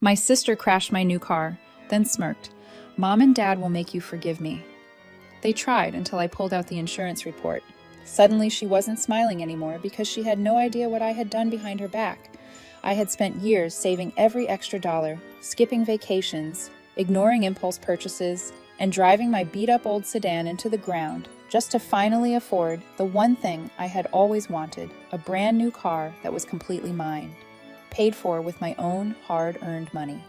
My sister crashed my new car, then smirked. Mom and Dad will make you forgive me. They tried until I pulled out the insurance report. Suddenly she wasn't smiling anymore because she had no idea what I had done behind her back. I had spent years saving every extra dollar, skipping vacations, ignoring impulse purchases, and driving my beat-up old sedan into the ground just to finally afford the one thing I had always wanted, a brand new car that was completely mine, paid for with my own hard-earned money.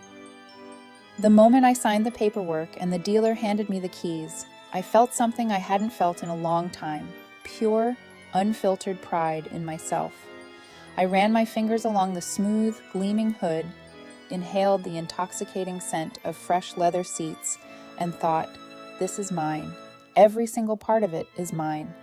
The moment I signed the paperwork and the dealer handed me the keys, I felt something I hadn't felt in a long time, pure, unfiltered pride in myself. I ran my fingers along the smooth, gleaming hood, inhaled the intoxicating scent of fresh leather seats, and thought, this is mine. Every single part of it is mine.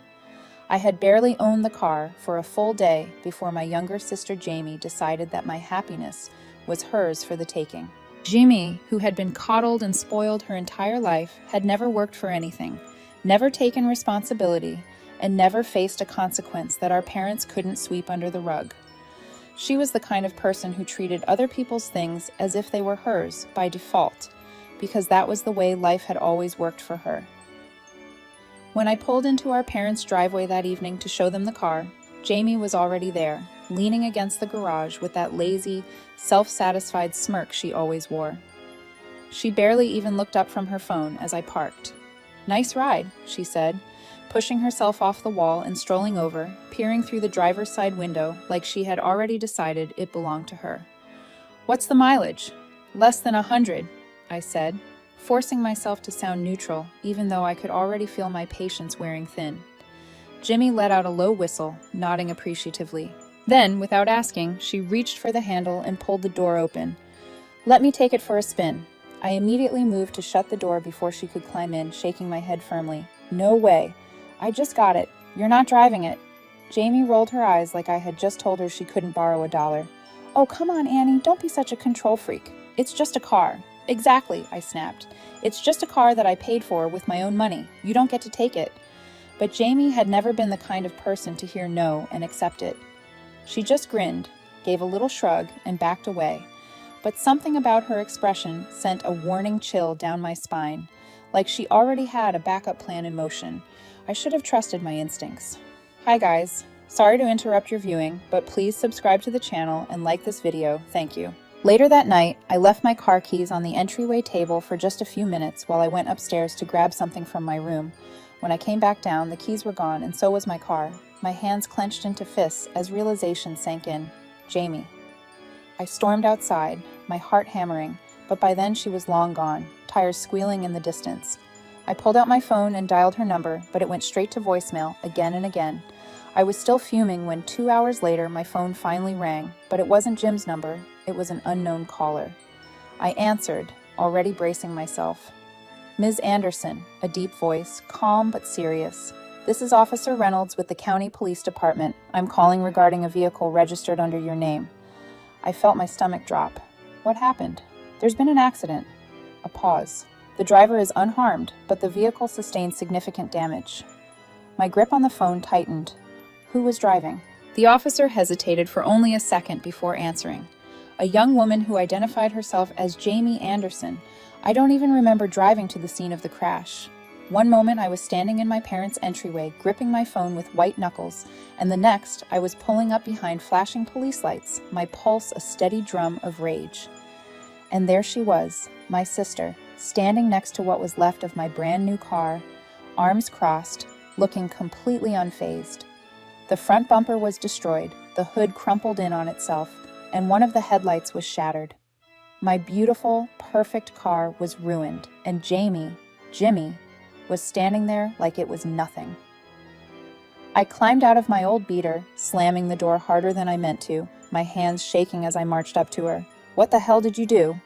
I had barely owned the car for a full day before my younger sister Jamie decided that my happiness was hers for the taking. Jamie, who had been coddled and spoiled her entire life, had never worked for anything, never taken responsibility, and never faced a consequence that our parents couldn't sweep under the rug. She was the kind of person who treated other people's things as if they were hers by default, because that was the way life had always worked for her. When I pulled into our parents' driveway that evening to show them the car, Jamie was already there, leaning against the garage with that lazy, self-satisfied smirk she always wore. She barely even looked up from her phone as I parked. "Nice ride," she said, pushing herself off the wall and strolling over, peering through the driver's side window like she had already decided it belonged to her. "What's the mileage?" "Less than 100, I said, forcing myself to sound neutral, even though I could already feel my patience wearing thin. Jimmy let out a low whistle, nodding appreciatively. Then, without asking, she reached for the handle and pulled the door open. "Let me take it for a spin." I immediately moved to shut the door before she could climb in, shaking my head firmly. "No way. I just got it. You're not driving it." Jamie rolled her eyes like I had just told her she couldn't borrow $1. "Oh, come on, Annie, don't be such a control freak. It's just a car." "Exactly," I snapped. "It's just a car that I paid for with my own money. You don't get to take it." But Jamie had never been the kind of person to hear no and accept it. She just grinned, gave a little shrug, and backed away. But something about her expression sent a warning chill down my spine, like she already had a backup plan in motion. I should have trusted my instincts. Hi guys, sorry to interrupt your viewing, but please subscribe to the channel and like this video, thank you. Later that night, I left my car keys on the entryway table for just a few minutes while I went upstairs to grab something from my room. When I came back down, the keys were gone and so was my car. My hands clenched into fists as realization sank in. Jamie. I stormed outside, my heart hammering, but by then she was long gone, tires squealing in the distance. I pulled out my phone and dialed her number, but it went straight to voicemail again and again. I was still fuming when 2 hours later my phone finally rang, but it wasn't Jim's number, it was an unknown caller. I answered, already bracing myself. "Ms. Anderson," a deep voice, calm but serious. "This is Officer Reynolds with the County Police Department. I'm calling regarding a vehicle registered under your name." I felt my stomach drop. "What happened?" "There's been an accident." A pause. "The driver is unharmed, but the vehicle sustained significant damage." My grip on the phone tightened. "Who was driving?" The officer hesitated for only a second before answering. A young woman who identified herself as Jamie Anderson. I don't even remember driving to the scene of the crash. One moment I was standing in my parents' entryway, gripping my phone with white knuckles, and the next I was pulling up behind flashing police lights, my pulse a steady drum of rage. And there she was, my sister, standing next to what was left of my brand new car, arms crossed, looking completely unfazed. The front bumper was destroyed, the hood crumpled in on itself, and one of the headlights was shattered. My beautiful, perfect car was ruined, and Jimmy, was standing there like it was nothing. I climbed out of my old beater, slamming the door harder than I meant to, my hands shaking as I marched up to her. "What the hell did you do?"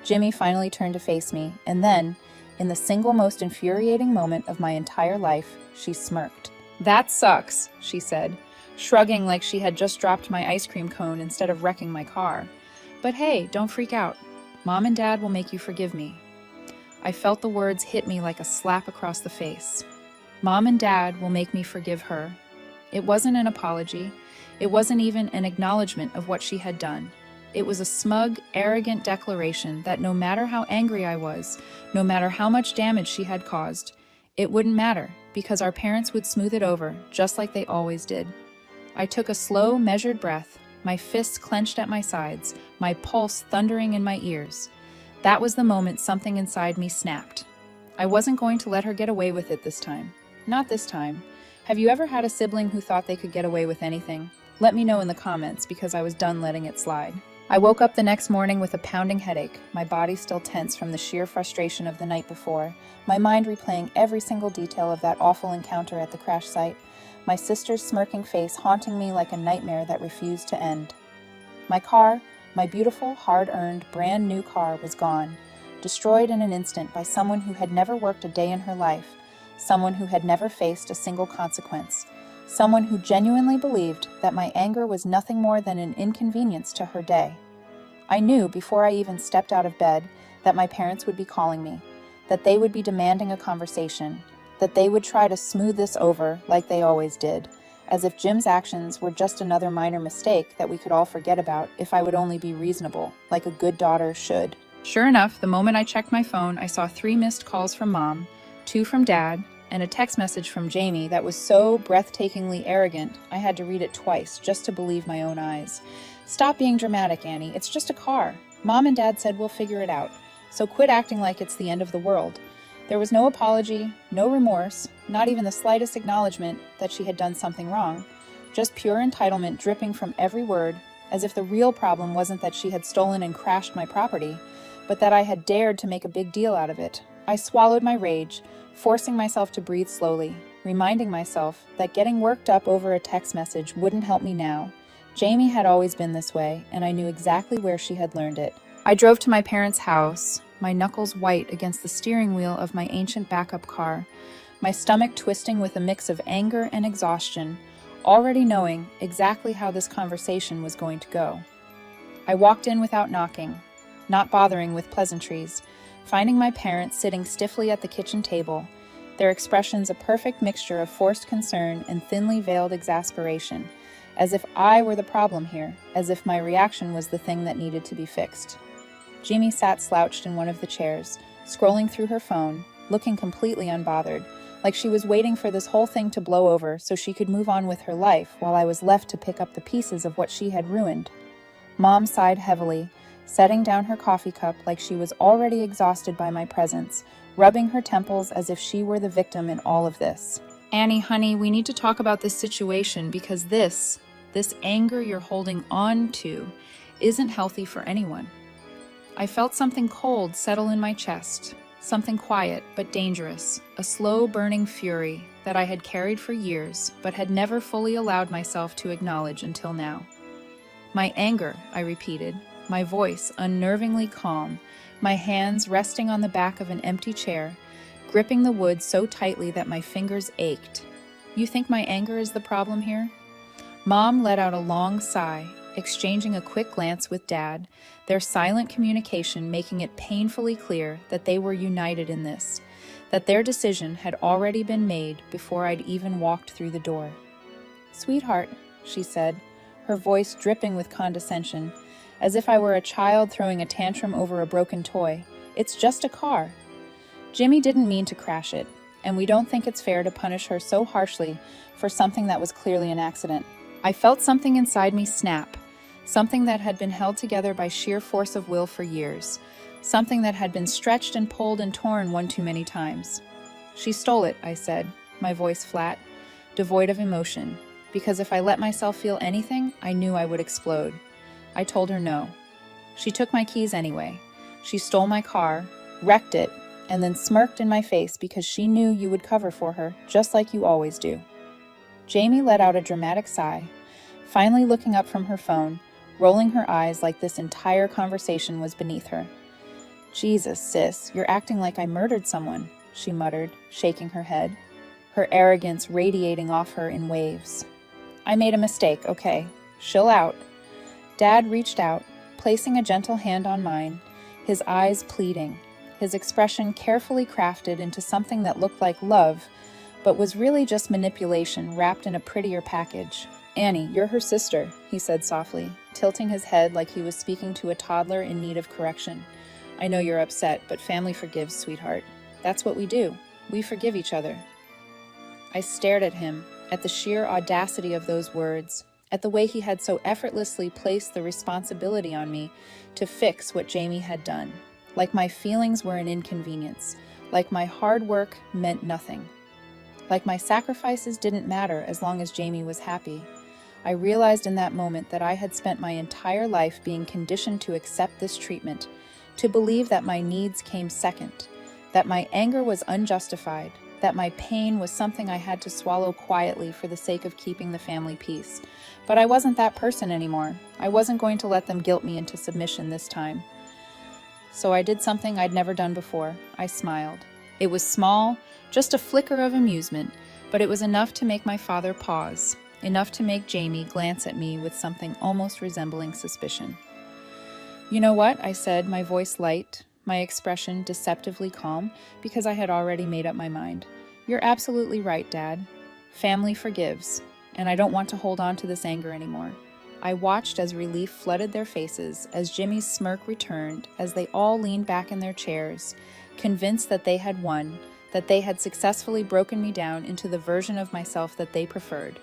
Jimmy finally turned to face me, and then, in the single most infuriating moment of my entire life, she smirked. "That sucks," she said, shrugging like she had just dropped my ice cream cone instead of wrecking my car. "But hey, don't freak out. Mom and Dad will make you forgive me." I felt the words hit me like a slap across the face. Mom and Dad will make me forgive her. It wasn't an apology. It wasn't even an acknowledgement of what she had done. It was a smug, arrogant declaration that no matter how angry I was, no matter how much damage she had caused, it wouldn't matter because our parents would smooth it over just like they always did. I took a slow, measured breath, my fists clenched at my sides, my pulse thundering in my ears. That was the moment something inside me snapped. I wasn't going to let her get away with it this time. Not this time. Have you ever had a sibling who thought they could get away with anything? Let me know in the comments because I was done letting it slide. I woke up the next morning with a pounding headache, my body still tense from the sheer frustration of the night before, my mind replaying every single detail of that awful encounter at the crash site, my sister's smirking face haunting me like a nightmare that refused to end. My car, my beautiful, hard-earned, brand new car, was gone, destroyed in an instant by someone who had never worked a day in her life, someone who had never faced a single consequence, someone who genuinely believed that my anger was nothing more than an inconvenience to her day. I knew before I even stepped out of bed that my parents would be calling me, that they would be demanding a conversation, that they would try to smooth this over like they always did, as if Jim's actions were just another minor mistake that we could all forget about if I would only be reasonable, like a good daughter should. Sure enough, the moment I checked my phone, I saw 3 missed calls from Mom, 2 from Dad, and a text message from Jamie that was so breathtakingly arrogant, I had to read it twice just to believe my own eyes. Stop being dramatic, Annie. It's just a car. Mom and Dad said we'll figure it out, so quit acting like it's the end of the world. There was no apology, no remorse, not even the slightest acknowledgement that she had done something wrong, just pure entitlement dripping from every word, as if the real problem wasn't that she had stolen and crashed my property, but that I had dared to make a big deal out of it. I swallowed my rage, forcing myself to breathe slowly, reminding myself that getting worked up over a text message wouldn't help me now. Jamie had always been this way, and I knew exactly where she had learned it. I drove to my parents' house, my knuckles white against the steering wheel of my ancient backup car, my stomach twisting with a mix of anger and exhaustion, already knowing exactly how this conversation was going to go. I walked in without knocking, not bothering with pleasantries, finding my parents sitting stiffly at the kitchen table, their expressions a perfect mixture of forced concern and thinly veiled exasperation, as if I were the problem here, as if my reaction was the thing that needed to be fixed. Jamie sat slouched in one of the chairs, scrolling through her phone, looking completely unbothered, like she was waiting for this whole thing to blow over so she could move on with her life while I was left to pick up the pieces of what she had ruined. Mom sighed heavily, setting down her coffee cup like she was already exhausted by my presence, rubbing her temples as if she were the victim in all of this. Annie, honey, we need to talk about this situation because this anger you're holding on to isn't healthy for anyone. I felt something cold settle in my chest, something quiet but dangerous, a slow burning fury that I had carried for years but had never fully allowed myself to acknowledge until now. My anger, I repeated, my voice unnervingly calm, my hands resting on the back of an empty chair, gripping the wood so tightly that my fingers ached. You think my anger is the problem here? Mom let out a long sigh, exchanging a quick glance with Dad, their silent communication making it painfully clear that they were united in this, that their decision had already been made before I'd even walked through the door. "Sweetheart," she said, her voice dripping with condescension, as if I were a child throwing a tantrum over a broken toy. "It's just a car. Jimmy didn't mean to crash it, and we don't think it's fair to punish her so harshly for something that was clearly an accident." I felt something inside me snap, something that had been held together by sheer force of will for years, something that had been stretched and pulled and torn one too many times. "She stole it," I said, my voice flat, devoid of emotion, because if I let myself feel anything, I knew I would explode. I told her no. She took my keys anyway. She stole my car, wrecked it, and then smirked in my face because she knew you would cover for her, just like you always do. Jamie let out a dramatic sigh, finally looking up from her phone, rolling her eyes like this entire conversation was beneath her. "Jesus, sis, you're acting like I murdered someone," she muttered, shaking her head, her arrogance radiating off her in waves. "I made a mistake, okay? Chill out." Dad reached out, placing a gentle hand on mine, his eyes pleading, his expression carefully crafted into something that looked like love, but was really just manipulation wrapped in a prettier package. "Annie, you're her sister," he said softly. tilting his head like he was speaking to a toddler in need of correction. I know you're upset, but family forgives, sweetheart. That's what we do. We forgive each other. I stared at him, at the sheer audacity of those words, at the way he had so effortlessly placed the responsibility on me to fix what Jamie had done, like my feelings were an inconvenience, like my hard work meant nothing, like my sacrifices didn't matter as long as Jamie was happy. I realized in that moment that I had spent my entire life being conditioned to accept this treatment, to believe that my needs came second, that my anger was unjustified, that my pain was something I had to swallow quietly for the sake of keeping the family peace. But I wasn't that person anymore. I wasn't going to let them guilt me into submission this time. So I did something I'd never done before. I smiled. It was small, just a flicker of amusement, but it was enough to make my father pause, enough to make Jamie glance at me with something almost resembling suspicion. "You know what?" I said, my voice light, my expression deceptively calm, because I had already made up my mind. "You're absolutely right, Dad. Family forgives, and I don't want to hold on to this anger anymore." I watched as relief flooded their faces, as Jimmy's smirk returned, as they all leaned back in their chairs, convinced that they had won, that they had successfully broken me down into the version of myself that they preferred.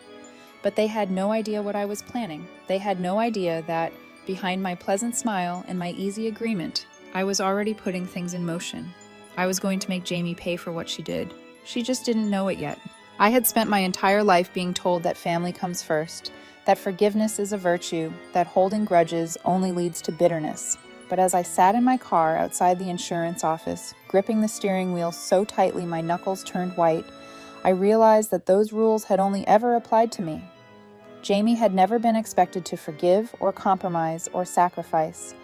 But they had no idea what I was planning. They had no idea that, behind my pleasant smile and my easy agreement, I was already putting things in motion. I was going to make Jamie pay for what she did. She just didn't know it yet. I had spent my entire life being told that family comes first, that forgiveness is a virtue, that holding grudges only leads to bitterness. But as I sat in my car outside the insurance office, gripping the steering wheel so tightly my knuckles turned white, I realized that those rules had only ever applied to me. Jamie had never been expected to forgive or compromise or sacrifice,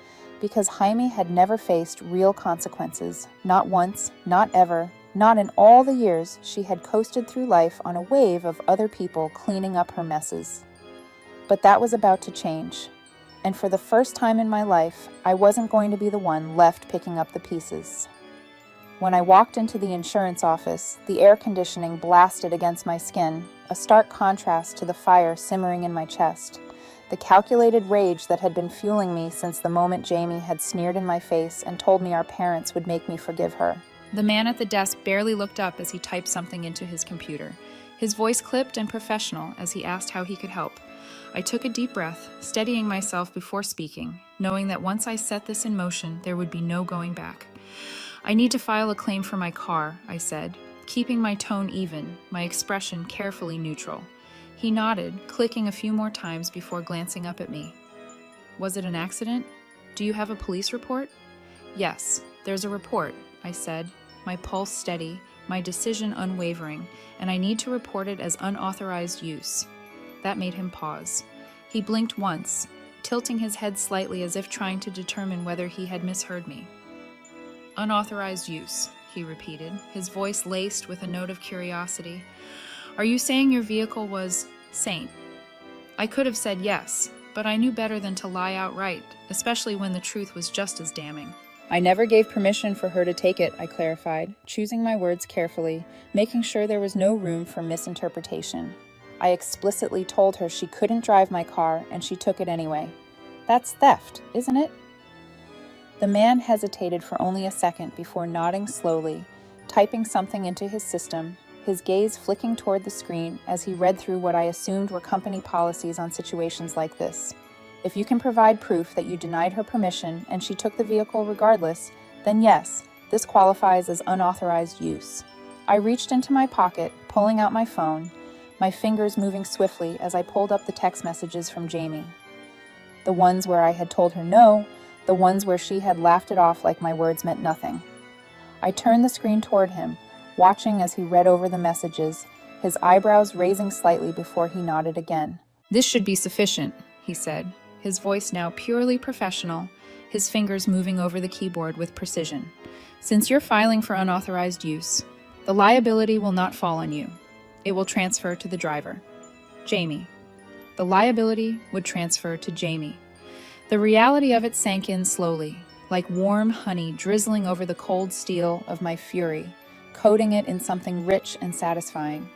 because Jaime had never faced real consequences, not once, not ever, not in all the years she had coasted through life on a wave of other people cleaning up her messes. But that was about to change, and for the first time in my life, I wasn't going to be the one left picking up the pieces. When I walked into the insurance office, the air conditioning blasted against my skin, a stark contrast to the fire simmering in my chest. The calculated rage that had been fueling me since the moment Jamie had sneered in my face and told me our parents would make me forgive her. The man at the desk barely looked up as he typed something into his computer. His voice clipped and professional as he asked how he could help. I took a deep breath, steadying myself before speaking, knowing that once I set this in motion, there would be no going back. "I need to file a claim for my car," I said, keeping my tone even, my expression carefully neutral. He nodded, clicking a few more times before glancing up at me. "Was it an accident? Do you have a police report?" "Yes, there's a report," I said, my pulse steady, my decision unwavering, "and I need to report it as unauthorized use." That made him pause. He blinked once, tilting his head slightly as if trying to determine whether he had misheard me. "Unauthorized use," he repeated, his voice laced with a note of curiosity. "Are you saying your vehicle was sane?" I could have said yes, but I knew better than to lie outright, especially when the truth was just as damning. "I never gave permission for her to take it," I clarified, choosing my words carefully, making sure there was no room for misinterpretation. "I explicitly told her she couldn't drive my car, and she took it anyway. That's theft, isn't it?" The man hesitated for only a second before nodding slowly, typing something into his system, his gaze flicking toward the screen as he read through what I assumed were company policies on situations like this. "If you can provide proof that you denied her permission and she took the vehicle regardless, then yes, this qualifies as unauthorized use." I reached into my pocket, pulling out my phone, my fingers moving swiftly as I pulled up the text messages from Jamie. The ones where I had told her no, the ones where she had laughed it off like my words meant nothing. I turned the screen toward him, watching as he read over the messages, his eyebrows raising slightly before he nodded again. "This should be sufficient," he said, his voice now purely professional, his fingers moving over the keyboard with precision. "Since you're filing for unauthorized use, the liability will not fall on you. It will transfer to the driver. Jamie." The liability would transfer to Jamie. The reality of it sank in slowly, like warm honey drizzling over the cold steel of my fury, coating it in something rich and satisfying.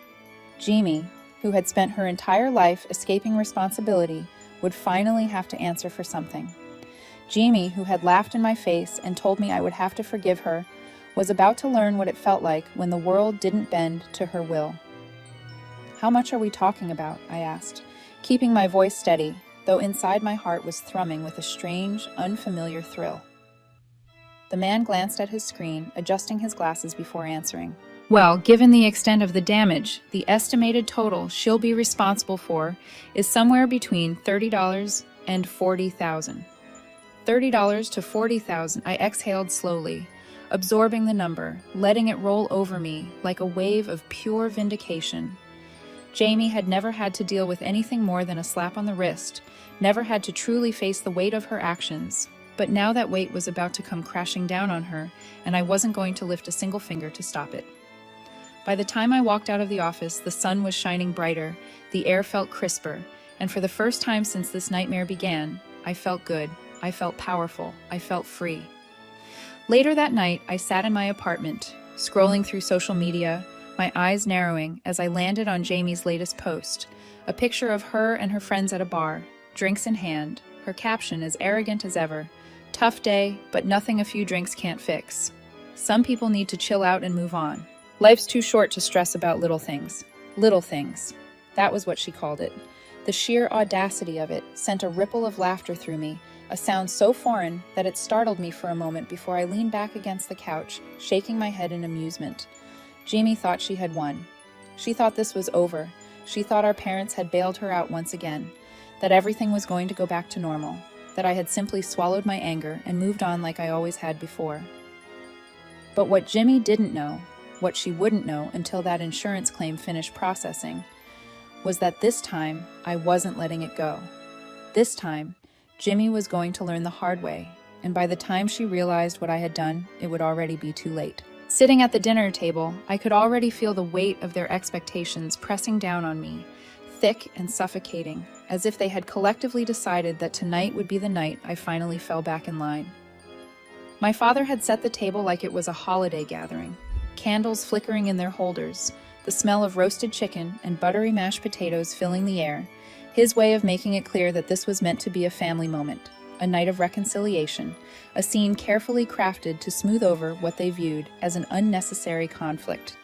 Jamie, who had spent her entire life escaping responsibility, would finally have to answer for something. Jamie, who had laughed in my face and told me I would have to forgive her, was about to learn what it felt like when the world didn't bend to her will. "How much are we talking about?" I asked, keeping my voice steady, though inside my heart was thrumming with a strange, unfamiliar thrill. The man glanced at his screen, adjusting his glasses before answering. "Well, given the extent of the damage, the estimated total she'll be responsible for is somewhere between $30 and $40,000. $30 to $40,000, I exhaled slowly, absorbing the number, letting it roll over me like a wave of pure vindication. Jamie had never had to deal with anything more than a slap on the wrist, never had to truly face the weight of her actions. But now that weight was about to come crashing down on her, and I wasn't going to lift a single finger to stop it. By the time I walked out of the office, the sun was shining brighter, the air felt crisper, and for the first time since this nightmare began, I felt good, I felt powerful, I felt free. Later that night, I sat in my apartment, scrolling through social media, my eyes narrowing as I landed on Jamie's latest post, a picture of her and her friends at a bar, drinks in hand, her caption as arrogant as ever, "Tough day, but nothing a few drinks can't fix. Some people need to chill out and move on. Life's too short to stress about little things." Little things. That was what she called it. The sheer audacity of it sent a ripple of laughter through me, a sound so foreign that it startled me for a moment before I leaned back against the couch, shaking my head in amusement. Jamie thought she had won. She thought this was over. She thought our parents had bailed her out once again, that everything was going to go back to normal, that I had simply swallowed my anger and moved on like I always had before. But what Jimmy didn't know, what she wouldn't know until that insurance claim finished processing, was that this time I wasn't letting it go. This time, Jimmy was going to learn the hard way, and by the time she realized what I had done, it would already be too late. Sitting at the dinner table, I could already feel the weight of their expectations pressing down on me, thick and suffocating, as if they had collectively decided that tonight would be the night I finally fell back in line. My father had set the table like it was a holiday gathering, candles flickering in their holders, the smell of roasted chicken and buttery mashed potatoes filling the air, his way of making it clear that this was meant to be a family moment, a night of reconciliation, a scene carefully crafted to smooth over what they viewed as an unnecessary conflict.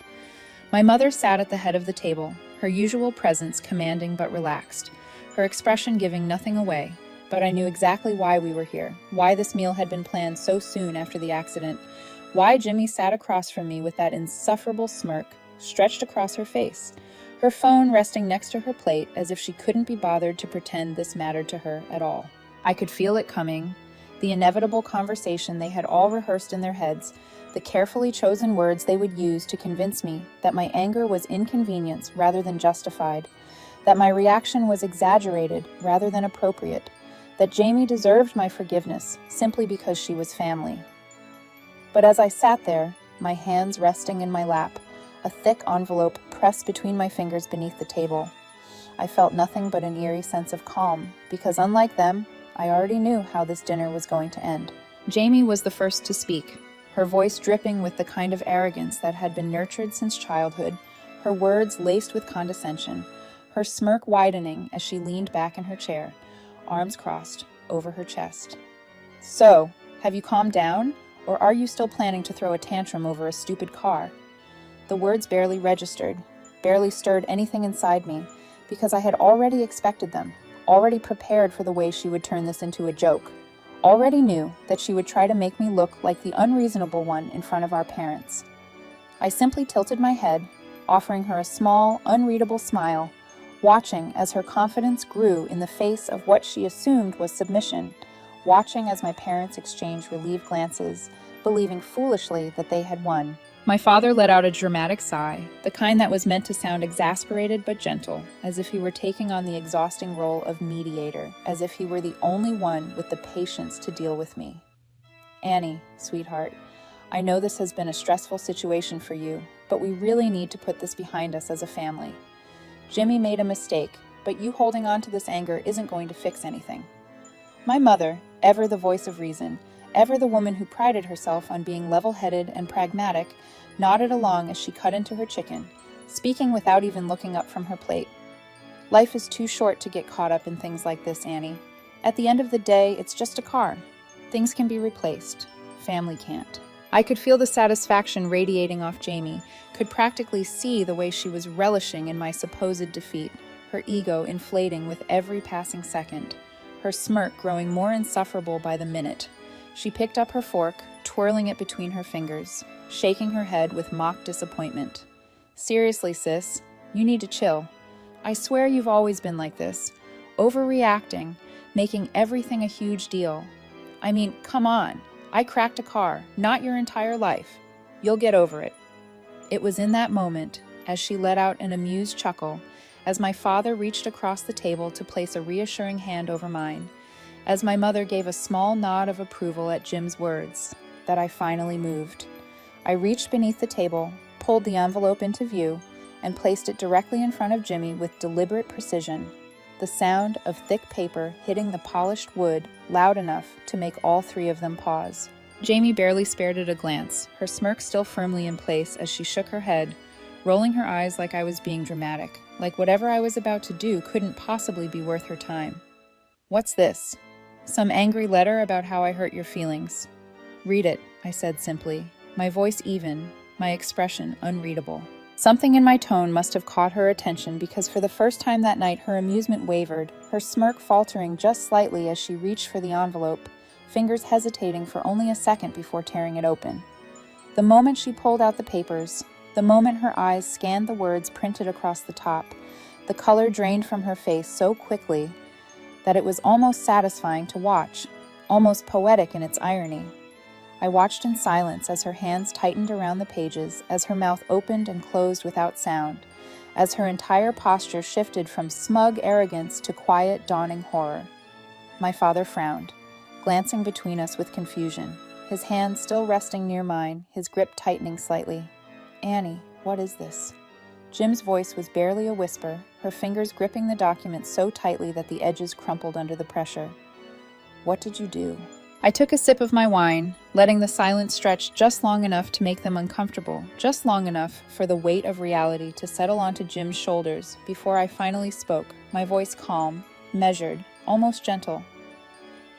My mother sat at the head of the table, her usual presence commanding but relaxed, her expression giving nothing away, but I knew exactly why we were here, why this meal had been planned so soon after the accident, why Jimmy sat across from me with that insufferable smirk stretched across her face, her phone resting next to her plate as if she couldn't be bothered to pretend this mattered to her at all. I could feel it coming, the inevitable conversation they had all rehearsed in their heads, the carefully chosen words they would use to convince me that my anger was inconvenience rather than justified, that my reaction was exaggerated rather than appropriate, that Jamie deserved my forgiveness simply because she was family. But as I sat there, my hands resting in my lap, a thick envelope pressed between my fingers beneath the table, I felt nothing but an eerie sense of calm, because unlike them, I already knew how this dinner was going to end. Jamie was the first to speak, her voice dripping with the kind of arrogance that had been nurtured since childhood, her words laced with condescension, her smirk widening as she leaned back in her chair, arms crossed over her chest. "So, have you calmed down, or are you still planning to throw a tantrum over a stupid car?" The words barely registered, barely stirred anything inside me, because I had already expected them, already prepared for the way she would turn this into a joke, already knew that she would try to make me look like the unreasonable one in front of our parents. I simply tilted my head, offering her a small, unreadable smile, watching as her confidence grew in the face of what she assumed was submission, watching as my parents exchanged relieved glances, believing foolishly that they had won. My father let out a dramatic sigh, the kind that was meant to sound exasperated but gentle, as if he were taking on the exhausting role of mediator, as if he were the only one with the patience to deal with me. "Annie, sweetheart, I know this has been a stressful situation for you, but we really need to put this behind us as a family. Jimmy made a mistake, but you holding on to this anger isn't going to fix anything." My mother, ever the voice of reason, ever the woman who prided herself on being level-headed and pragmatic, nodded along as she cut into her chicken, speaking without even looking up from her plate. Life is too short to get caught up in things like this, Annie. At the end of the day, it's just a car. Things can be replaced. Family can't. I could feel the satisfaction radiating off Jamie, could practically see the way she was relishing in my supposed defeat, her ego inflating with every passing second, her smirk growing more insufferable by the minute. She picked up her fork, twirling it between her fingers, shaking her head with mock disappointment. Seriously, sis, you need to chill. I swear you've always been like this, overreacting, making everything a huge deal. I mean, come on. I cracked a car, not your entire life. You'll get over it. It was in that moment, as she let out an amused chuckle, as my father reached across the table to place a reassuring hand over mine, as my mother gave a small nod of approval at Jim's words, that I finally moved. I reached beneath the table, pulled the envelope into view, and placed it directly in front of Jimmy with deliberate precision, the sound of thick paper hitting the polished wood loud enough to make all three of them pause. Jamie barely spared it a glance, her smirk still firmly in place as she shook her head, rolling her eyes like I was being dramatic, like whatever I was about to do couldn't possibly be worth her time. What's this? Some angry letter about how I hurt your feelings. Read it, I said simply, my voice even, my expression unreadable. Something in my tone must have caught her attention because for the first time that night her amusement wavered, her smirk faltering just slightly as she reached for the envelope, fingers hesitating for only a second before tearing it open. The moment she pulled out the papers, the moment her eyes scanned the words printed across the top, the color drained from her face so quickly that it was almost satisfying to watch, almost poetic in its irony. I watched in silence as her hands tightened around the pages, as her mouth opened and closed without sound, as her entire posture shifted from smug arrogance to quiet, dawning horror. My father frowned, glancing between us with confusion, his hand still resting near mine, his grip tightening slightly. Annie, what is this? Jim's voice was barely a whisper, her fingers gripping the document so tightly that the edges crumpled under the pressure. What did you do? I took a sip of my wine, letting the silence stretch just long enough to make them uncomfortable, just long enough for the weight of reality to settle onto Jim's shoulders before I finally spoke, my voice calm, measured, almost gentle.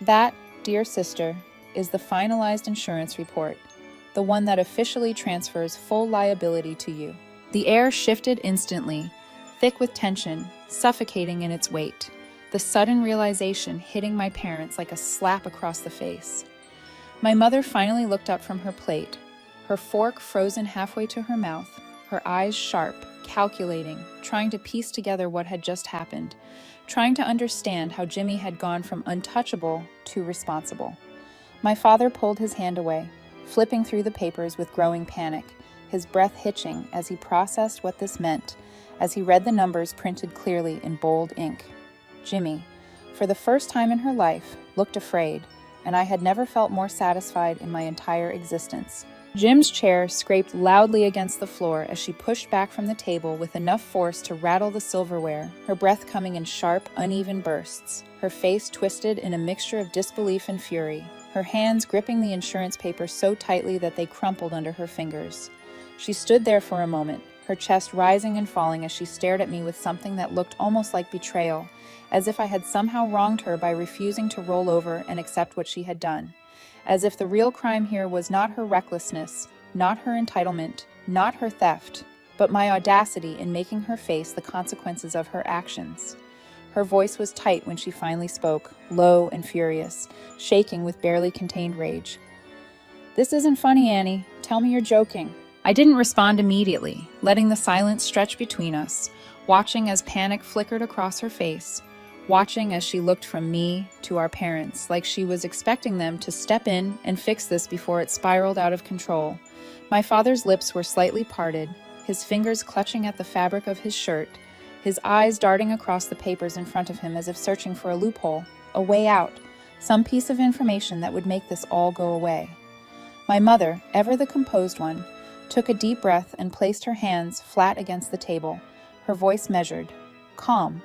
That, dear sister, is the finalized insurance report, the one that officially transfers full liability to you. The air shifted instantly, thick with tension, suffocating in its weight. The sudden realization hitting my parents like a slap across the face. My mother finally looked up from her plate, her fork frozen halfway to her mouth, her eyes sharp, calculating, trying to piece together what had just happened, trying to understand how Jimmy had gone from untouchable to responsible. My father pulled his hand away, flipping through the papers with growing panic, his breath hitching as he processed what this meant, as he read the numbers printed clearly in bold ink. Jimmy, for the first time in her life, looked afraid, and I had never felt more satisfied in my entire existence. Jim's chair scraped loudly against the floor as she pushed back from the table with enough force to rattle the silverware, her breath coming in sharp, uneven bursts, her face twisted in a mixture of disbelief and fury, her hands gripping the insurance papers so tightly that they crumpled under her fingers. She stood there for a moment, her chest rising and falling as she stared at me with something that looked almost like betrayal, as if I had somehow wronged her by refusing to roll over and accept what she had done, as if the real crime here was not her recklessness, not her entitlement, not her theft, but my audacity in making her face the consequences of her actions. Her voice was tight when she finally spoke, low and furious, shaking with barely contained rage. "This isn't funny, Annie. Tell me you're joking." I didn't respond immediately, letting the silence stretch between us, watching as panic flickered across her face, watching as she looked from me to our parents, like she was expecting them to step in and fix this before it spiraled out of control. My father's lips were slightly parted, his fingers clutching at the fabric of his shirt, his eyes darting across the papers in front of him as if searching for a loophole, a way out, some piece of information that would make this all go away. My mother, ever the composed one, took a deep breath and placed her hands flat against the table, her voice measured, calm,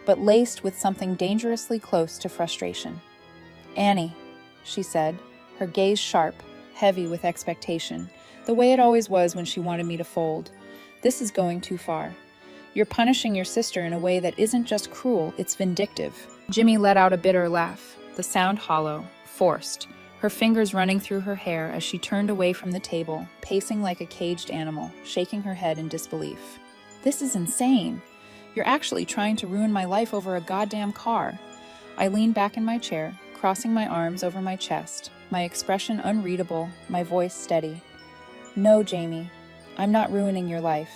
but laced with something dangerously close to frustration. "Annie," she said, her gaze sharp, heavy with expectation, the way it always was when she wanted me to fold. "This is going too far. You're punishing your sister in a way that isn't just cruel, it's vindictive." Jimmy let out a bitter laugh, the sound hollow, forced, her fingers running through her hair as she turned away from the table, pacing like a caged animal, shaking her head in disbelief. "This is insane. You're actually trying to ruin my life over a goddamn car." I leaned back in my chair, crossing my arms over my chest, my expression unreadable, my voice steady. "No, Jamie, I'm not ruining your life.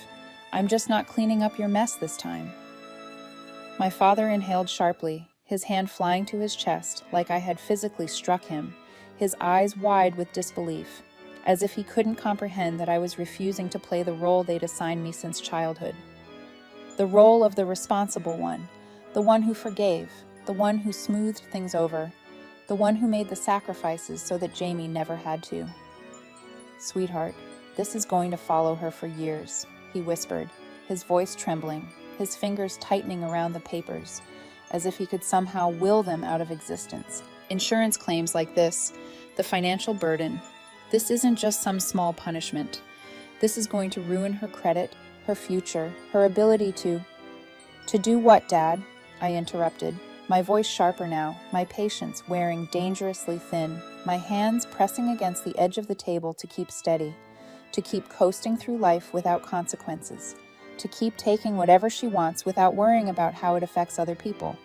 I'm just not cleaning up your mess this time." My father inhaled sharply, his hand flying to his chest like I had physically struck him, his eyes wide with disbelief, as if he couldn't comprehend that I was refusing to play the role they'd assigned me since childhood. The role of the responsible one, the one who forgave, the one who smoothed things over, the one who made the sacrifices so that Jamie never had to. "Sweetheart, this is going to follow her for years," he whispered, his voice trembling, his fingers tightening around the papers, as if he could somehow will them out of existence. "Insurance claims like this, the financial burden, this isn't just some small punishment. This is going to ruin her credit, her future, her ability to—" "To do what, Dad?" I interrupted, my voice sharper now, my patience wearing dangerously thin, my hands pressing against the edge of the table to keep steady, to keep coasting through life without consequences, to keep taking whatever she wants without worrying about how it affects other people,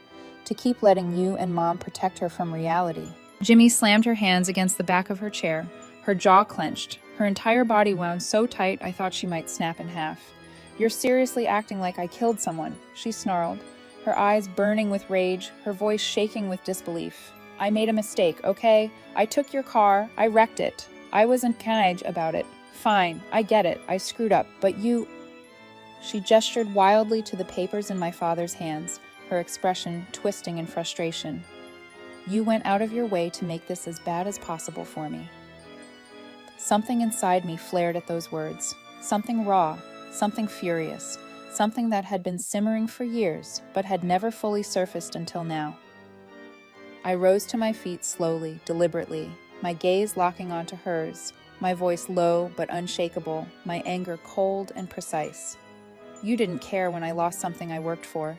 to keep letting you and Mom protect her from reality. Jimmy slammed her hands against the back of her chair, her jaw clenched, her entire body wound so tight I thought she might snap in half. "You're seriously acting like I killed someone," she snarled, her eyes burning with rage, her voice shaking with disbelief. "I made a mistake, okay? I took your car, I wrecked it. I wasn't caged about it. Fine, I get it, I screwed up, but you—" She gestured wildly to the papers in my father's hands, her expression twisting in frustration. "You went out of your way to make this as bad as possible for me." Something inside me flared at those words, something raw, something furious, something that had been simmering for years but had never fully surfaced until now. I rose to my feet slowly, deliberately, my gaze locking onto hers, my voice low but unshakable, my anger cold and precise. "You didn't care when I lost something I worked for.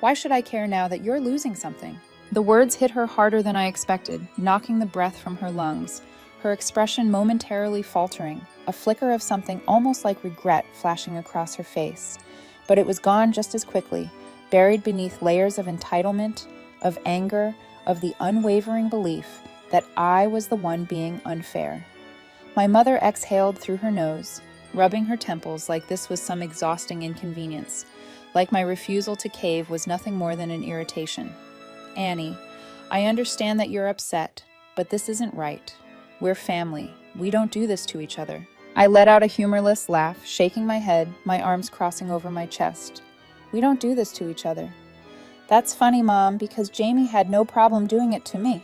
Why should I care now that you're losing something?" The words hit her harder than I expected, knocking the breath from her lungs, her expression momentarily faltering, a flicker of something almost like regret flashing across her face. But it was gone just as quickly, buried beneath layers of entitlement, of anger, of the unwavering belief that I was the one being unfair. My mother exhaled through her nose, rubbing her temples like this was some exhausting inconvenience, like my refusal to cave was nothing more than an irritation. "Annie, I understand that you're upset, but this isn't right. We're family. We don't do this to each other." I let out a humorless laugh, shaking my head, my arms crossing over my chest. "We don't do this to each other." "That's funny, Mom, because Jamie had no problem doing it to me.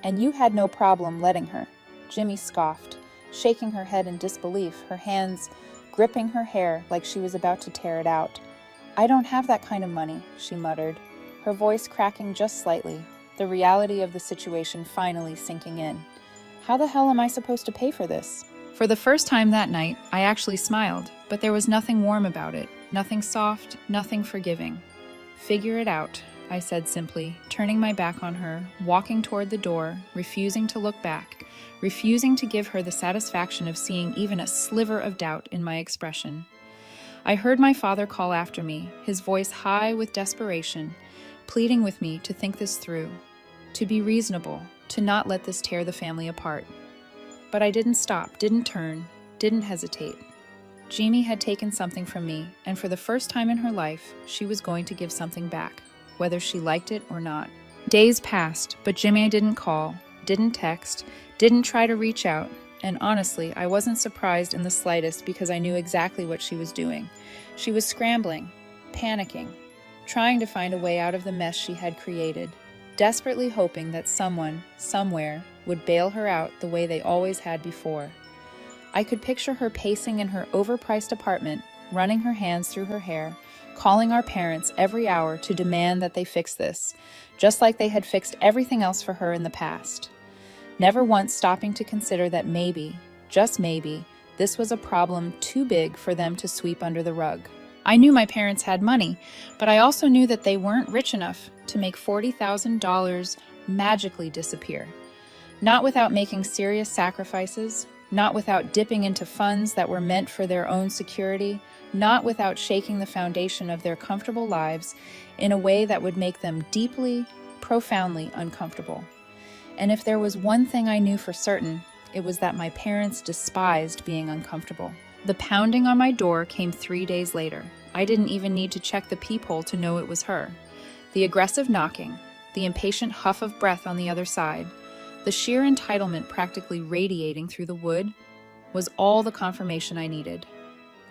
And you had no problem letting her." Jimmy scoffed, shaking her head in disbelief, her hands gripping her hair like she was about to tear it out. "I don't have that kind of money," she muttered, her voice cracking just slightly, the reality of the situation finally sinking in. "How the hell am I supposed to pay for this?" For the first time that night, I actually smiled, but there was nothing warm about it, nothing soft, nothing forgiving. "Figure it out," I said simply, turning my back on her, walking toward the door, refusing to look back, refusing to give her the satisfaction of seeing even a sliver of doubt in my expression. I heard my father call after me, his voice high with desperation, pleading with me to think this through, to be reasonable, to not let this tear the family apart. But I didn't stop, didn't turn, didn't hesitate. Jamie had taken something from me, and for the first time in her life, she was going to give something back, whether she liked it or not. Days passed, but Jimmy didn't call, didn't text, didn't try to reach out, and honestly, I wasn't surprised in the slightest because I knew exactly what she was doing. She was scrambling, panicking, trying to find a way out of the mess she had created, desperately hoping that someone, somewhere, would bail her out the way they always had before. I could picture her pacing in her overpriced apartment, running her hands through her hair, calling our parents every hour to demand that they fix this, just like they had fixed everything else for her in the past. Never once stopping to consider that maybe, just maybe, this was a problem too big for them to sweep under the rug. I knew my parents had money, but I also knew that they weren't rich enough to make $40,000 magically disappear. Not without making serious sacrifices, not without dipping into funds that were meant for their own security, not without shaking the foundation of their comfortable lives in a way that would make them deeply, profoundly uncomfortable. And if there was one thing I knew for certain, it was that my parents despised being uncomfortable. The pounding on my door came 3 days later. I didn't even need to check the peephole to know it was her. The aggressive knocking, the impatient huff of breath on the other side, the sheer entitlement practically radiating through the wood, was all the confirmation I needed.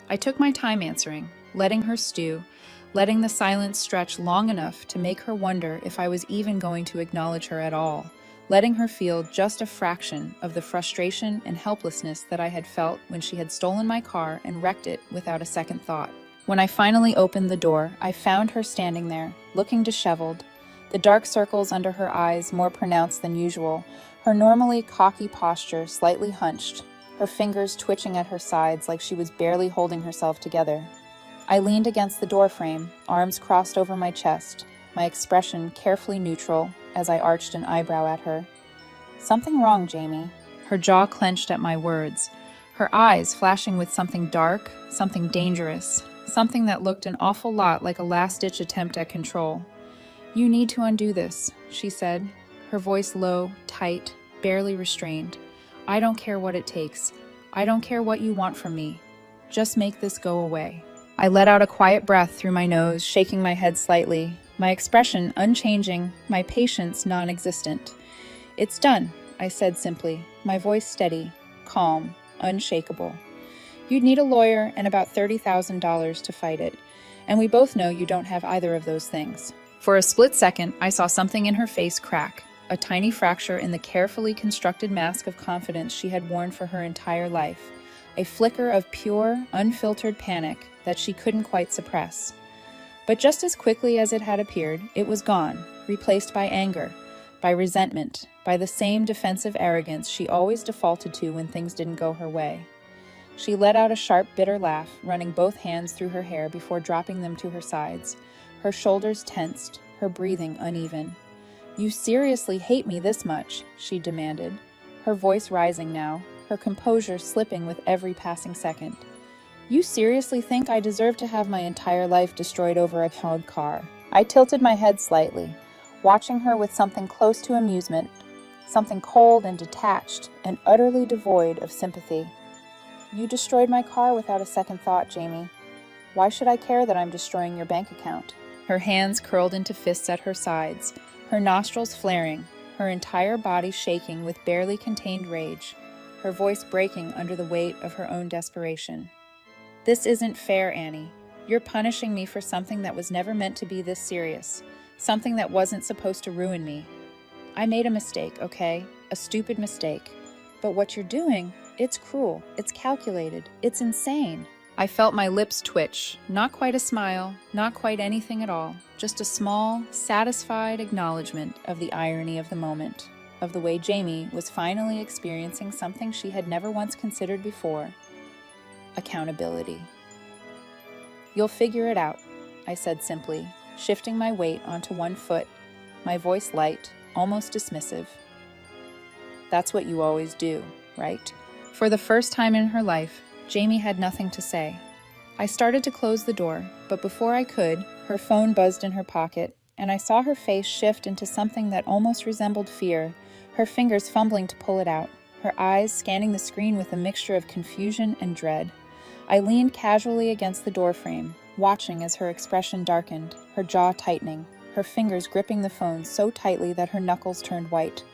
I took my time answering, letting her stew, letting the silence stretch long enough to make her wonder if I was even going to acknowledge her at all, letting her feel just a fraction of the frustration and helplessness that I had felt when she had stolen my car and wrecked it without a second thought. When I finally opened the door, I found her standing there, looking disheveled, the dark circles under her eyes more pronounced than usual, her normally cocky posture slightly hunched, her fingers twitching at her sides like she was barely holding herself together. I leaned against the doorframe, arms crossed over my chest, my expression carefully neutral as I arched an eyebrow at her. "Something wrong, Jamie?" Her jaw clenched at my words, her eyes flashing with something dark, something dangerous, something that looked an awful lot like a last-ditch attempt at control. "You need to undo this," she said, her voice low, tight, barely restrained. "I don't care what it takes. I don't care what you want from me. Just make this go away." I let out a quiet breath through my nose, shaking my head slightly, my expression unchanging, my patience non-existent. "It's done," I said simply, my voice steady, calm, unshakable. "You'd need a lawyer and about $30,000 to fight it, and we both know you don't have either of those things." For a split second, I saw something in her face crack, a tiny fracture in the carefully constructed mask of confidence she had worn for her entire life, a flicker of pure, unfiltered panic that she couldn't quite suppress. But just as quickly as it had appeared, it was gone, replaced by anger, by resentment, by the same defensive arrogance she always defaulted to when things didn't go her way. She let out a sharp, bitter laugh, running both hands through her hair before dropping them to her sides, her shoulders tensed, her breathing uneven. "You seriously hate me this much?" she demanded, her voice rising now, her composure slipping with every passing second. "You seriously think I deserve to have my entire life destroyed over a cowed car?" I tilted my head slightly, watching her with something close to amusement, something cold and detached and utterly devoid of sympathy. "You destroyed my car without a second thought, Jamie. Why should I care that I'm destroying your bank account?" Her hands curled into fists at her sides, her nostrils flaring, her entire body shaking with barely contained rage, her voice breaking under the weight of her own desperation. "This isn't fair, Annie. You're punishing me for something that was never meant to be this serious, something that wasn't supposed to ruin me. I made a mistake, okay? A stupid mistake. But what you're doing, it's cruel, it's calculated, it's insane." I felt my lips twitch, not quite a smile, not quite anything at all, just a small, satisfied acknowledgement of the irony of the moment, of the way Jamie was finally experiencing something she had never once considered before: accountability. "You'll figure it out," I said simply, shifting my weight onto one foot, my voice light, almost dismissive. "That's what you always do, right?" For the first time in her life, Jamie had nothing to say. I started to close the door, but before I could, her phone buzzed in her pocket, and I saw her face shift into something that almost resembled fear, her fingers fumbling to pull it out, her eyes scanning the screen with a mixture of confusion and dread. I leaned casually against the doorframe, watching as her expression darkened, her jaw tightening, her fingers gripping the phone so tightly that her knuckles turned white.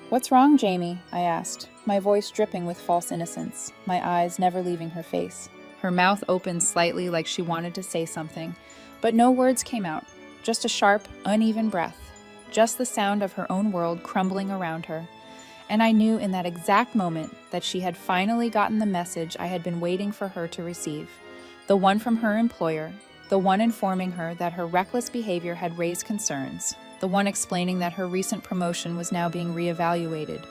"What's wrong, Jamie?" I asked, my voice dripping with false innocence, my eyes never leaving her face. Her mouth opened slightly like she wanted to say something, but no words came out, just a sharp, uneven breath, just the sound of her own world crumbling around her. And I knew in that exact moment that she had finally gotten the message I had been waiting for her to receive, the one from her employer, the one informing her that her reckless behavior had raised concerns, the one explaining that her recent promotion was now being reevaluated,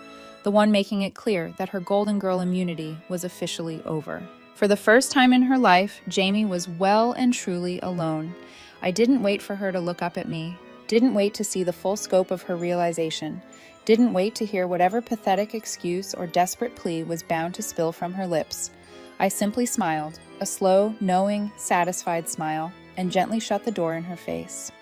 the one making it clear that her Golden Girl immunity was officially over. For the first time in her life, Jamie was well and truly alone. I didn't wait for her to look up at me, didn't wait to see the full scope of her realization, didn't wait to hear whatever pathetic excuse or desperate plea was bound to spill from her lips. I simply smiled, a slow, knowing, satisfied smile, and gently shut the door in her face.